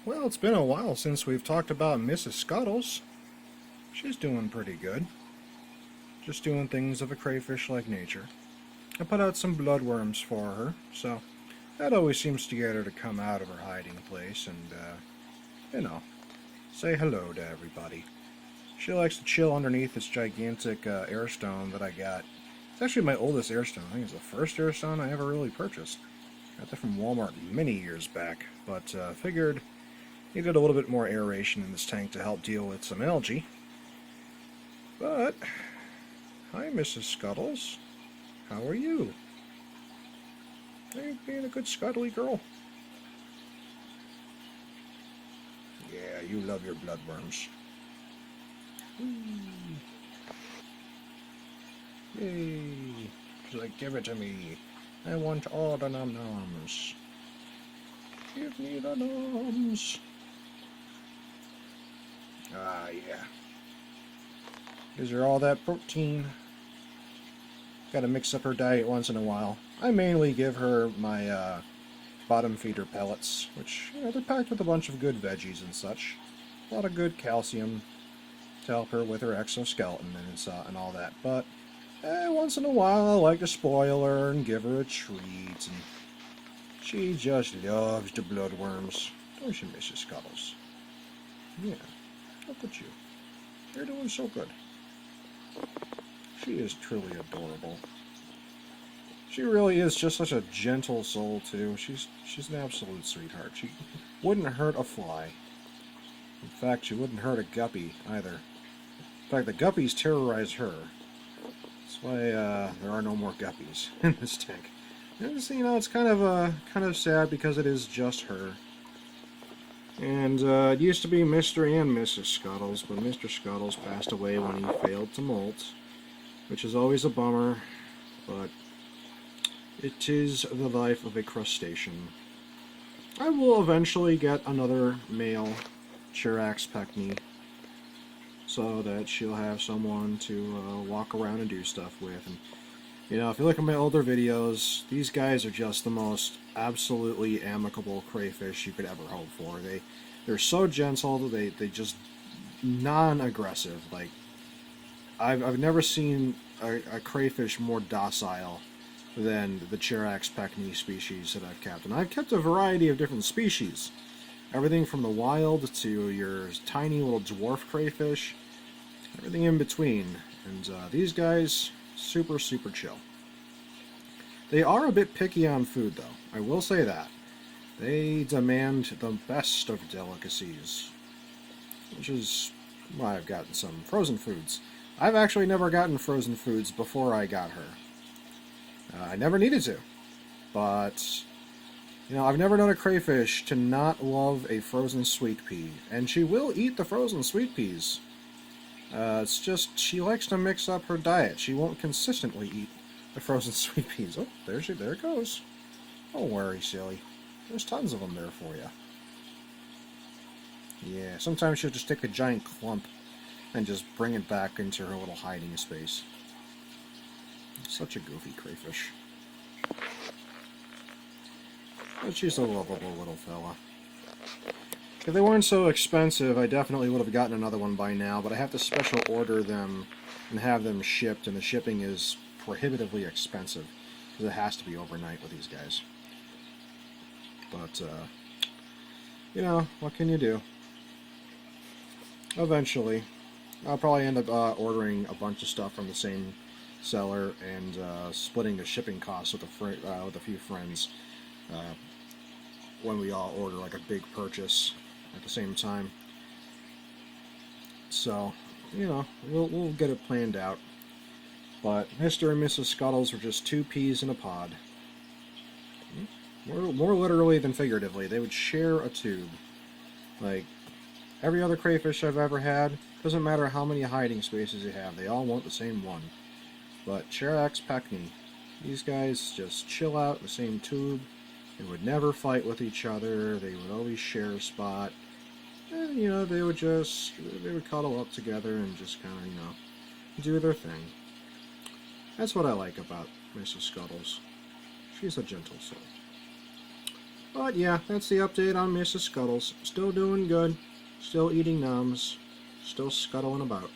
Well, it's been a while since we've talked about Mrs. Scuttles. She's doing pretty good. Just doing things of a crayfish-like nature. I put out some bloodworms for her, so that always seems to get her to come out of her hiding place and, you know, say hello to everybody. She likes to chill underneath this gigantic airstone that I got. It's actually my oldest airstone. I think it's the first airstone I ever really purchased. Got that from Walmart many years back, but figured needed a little bit more aeration in this tank to help deal with some algae. But, hi Mrs. Scuttles. How are you? Are you being a good scuttly girl? Yeah, you love your bloodworms. Yay! She's like, give it to me. I want all the num-noms. Give me the noms. Ah, yeah. Gives her all that protein. Gotta mix up her diet once in a while. I mainly give her my bottom feeder pellets, which, they're packed with a bunch of good veggies and such. A lot of good calcium to help her with her exoskeleton and all that. But once in a while, I like to spoil her and give her a treat. And she just loves the bloodworms. Don't you, Mrs. Scuttles? Yeah, look at you. You're doing so good. She is truly adorable. She really is just such a gentle soul, too. She's an absolute sweetheart. She wouldn't hurt a fly. In fact, she wouldn't hurt a guppy, either. In fact, the guppies terrorize her. That's why there are no more guppies in this tank. And it's kind of sad because it is just her. And it used to be Mr. and Mrs. Scuttles, but Mr. Scuttles passed away when he failed to molt, which is always a bummer, but it is the life of a crustacean. I will eventually get another male Chirax Peckney, so that she'll have someone to walk around and do stuff with. And if you look at my older videos, these guys are just the most absolutely amicable crayfish you could ever hope for. They're so gentle. They just non-aggressive. Like I've never seen a crayfish more docile than the Chirax Peckney species that I've kept. And I've kept a variety of different species. Everything from the wild to your tiny little dwarf crayfish. Everything in between. And these guys, super, super chill. They are a bit picky on food, though. I will say that. They demand the best of delicacies. Which is why I've gotten some frozen foods. I've actually never gotten frozen foods before I got her. I never needed to. But, I've never known a crayfish to not love a frozen sweet pea. And she will eat the frozen sweet peas. It's just she likes to mix up her diet. She won't consistently eat the frozen sweet peas. Oh, there it goes. Don't worry, silly. There's tons of them there for you. Yeah, sometimes she'll just take a giant clump and just bring it back into her little hiding space. Such a goofy crayfish. But she's a lovable little fella. If they weren't so expensive, I definitely would have gotten another one by now, but I have to special order them and have them shipped, and the shipping is prohibitively expensive, because it has to be overnight with these guys. But, what can you do? Eventually. I'll probably end up ordering a bunch of stuff from the same seller and splitting the shipping costs with a few friends when we all order like a big purchase at the same time. So, we'll get it planned out. But Mr. and Mrs. Scuttles are just two peas in a pod. More literally than figuratively. They would share a tube. Like, every other crayfish I've ever had, doesn't matter how many hiding spaces you have, they all want the same one. But Chirax Peckney, these guys just chill out in the same tube. They would never fight with each other. They would always share a spot. And, they would cuddle up together and just kind of, do their thing. That's what I like about Mrs. Scuttles. She's a gentle soul. But yeah, that's the update on Mrs. Scuttles. Still doing good. Still eating nums. Still scuttling about.